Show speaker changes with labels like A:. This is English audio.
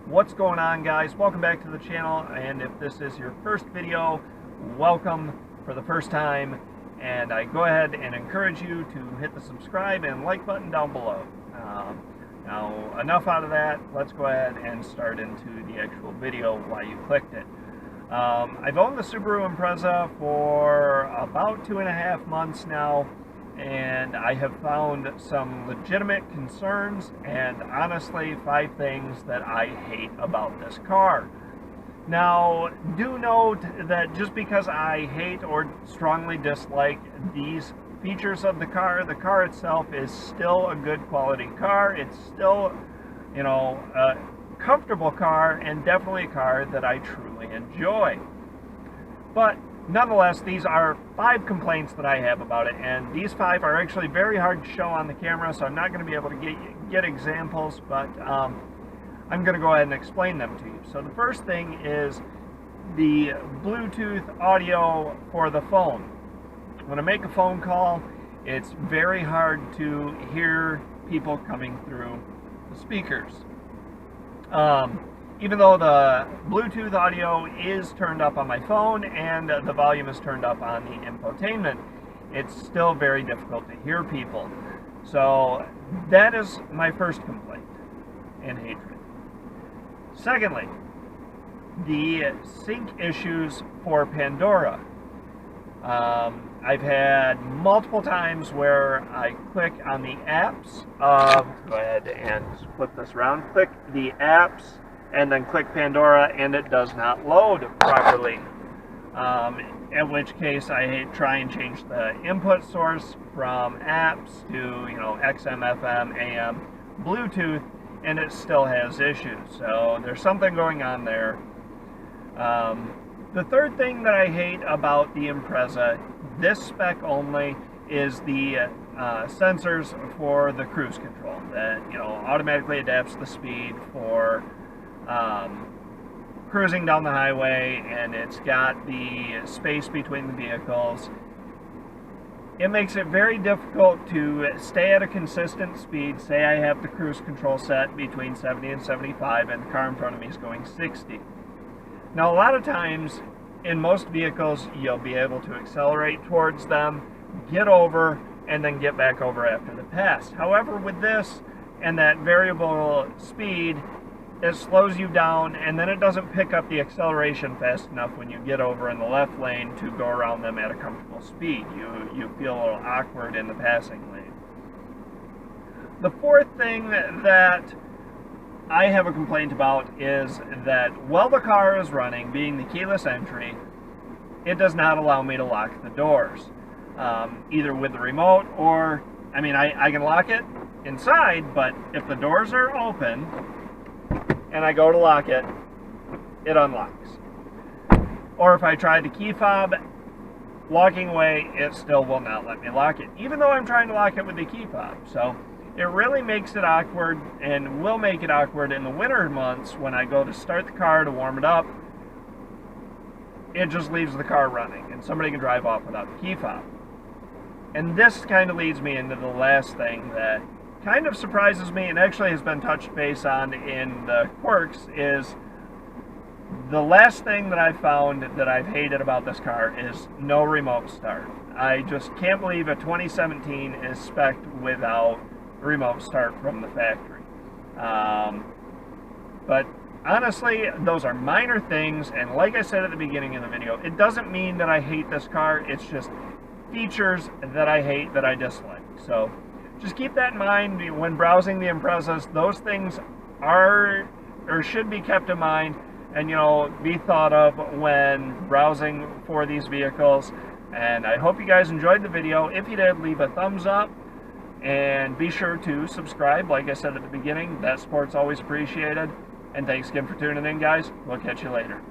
A: What's going on, guys? Welcome back to the channel, and if this is your first video, welcome for the first time, and I go ahead and encourage you to hit the subscribe and like button down below. Now enough out of that, let's go ahead and start into the actual video why you clicked it. I've owned the Subaru Impreza for about 2.5 months now, and I have found some legitimate concerns and honestly 5 things that I hate about this car. Now, do note that just because I hate or strongly dislike these features of the car itself is still a good quality car. It's still, a comfortable car and definitely a car that I truly enjoy. But nonetheless, these are 5 complaints that I have about it, and these 5 are actually very hard to show on the camera, so I'm not going to be able to get examples, but I'm going to go ahead and explain them to you. So the first thing is the Bluetooth audio for the phone. When I make a phone call, it's very hard to hear people coming through the speakers. Even though the Bluetooth audio is turned up on my phone and the volume is turned up on the infotainment, it's still very difficult to hear people. So that is my first complaint and hatred. Secondly, the sync issues for Pandora. I've had multiple times where I click on the apps go ahead and flip this around, click the apps and then click Pandora, and it does not load properly. In which case I try and change the input source from apps to XM, FM, AM, Bluetooth, and it still has issues. So there's something going on there. The third thing that I hate about the Impreza, this spec only, is the sensors for the cruise control that automatically adapts the speed for cruising down the highway, and it's got the space between the vehicles. It makes it very difficult to stay at a consistent speed. Say I have the cruise control set between 70 and 75 and the car in front of me is going 60. Now a lot of times in most vehicles you'll be able to accelerate towards them, get over, and then get back over after the pass. However, with this and that variable speed, it slows you down, and then it doesn't pick up the acceleration fast enough when you get over in the left lane to go around them at a comfortable speed. You feel a little awkward in the passing lane. The fourth thing that I have a complaint about is that while the car is running, being the keyless entry, it does not allow me to lock the doors. Either with the remote or, I can lock it inside, but if the doors are open and I go to lock it, it unlocks. Or if I try the key fob, walking away, it still will not let me lock it, even though I'm trying to lock it with the key fob. So it really makes it awkward, and will make it awkward in the winter months when I go to start the car to warm it up. It just leaves the car running, and somebody can drive off without the key fob. And this kind of leads me into the last thing that kind of surprises me, and actually has been touched base on in the quirks, is the last thing that I found that I've hated about this car is no remote start. I just can't believe a 2017 is spec'd without remote start from the factory. But honestly, those are minor things, and like I said at the beginning of the video, it doesn't mean that I hate this car. It's just features that I hate, that I dislike. So just keep that in mind when browsing the Imprezas. Those things are or should be kept in mind and be thought of when browsing for these vehicles. And I hope you guys enjoyed the video. If you did, leave a thumbs up and be sure to subscribe. Like I said at the beginning, that support's always appreciated. And thanks again for tuning in, guys. We'll catch you later.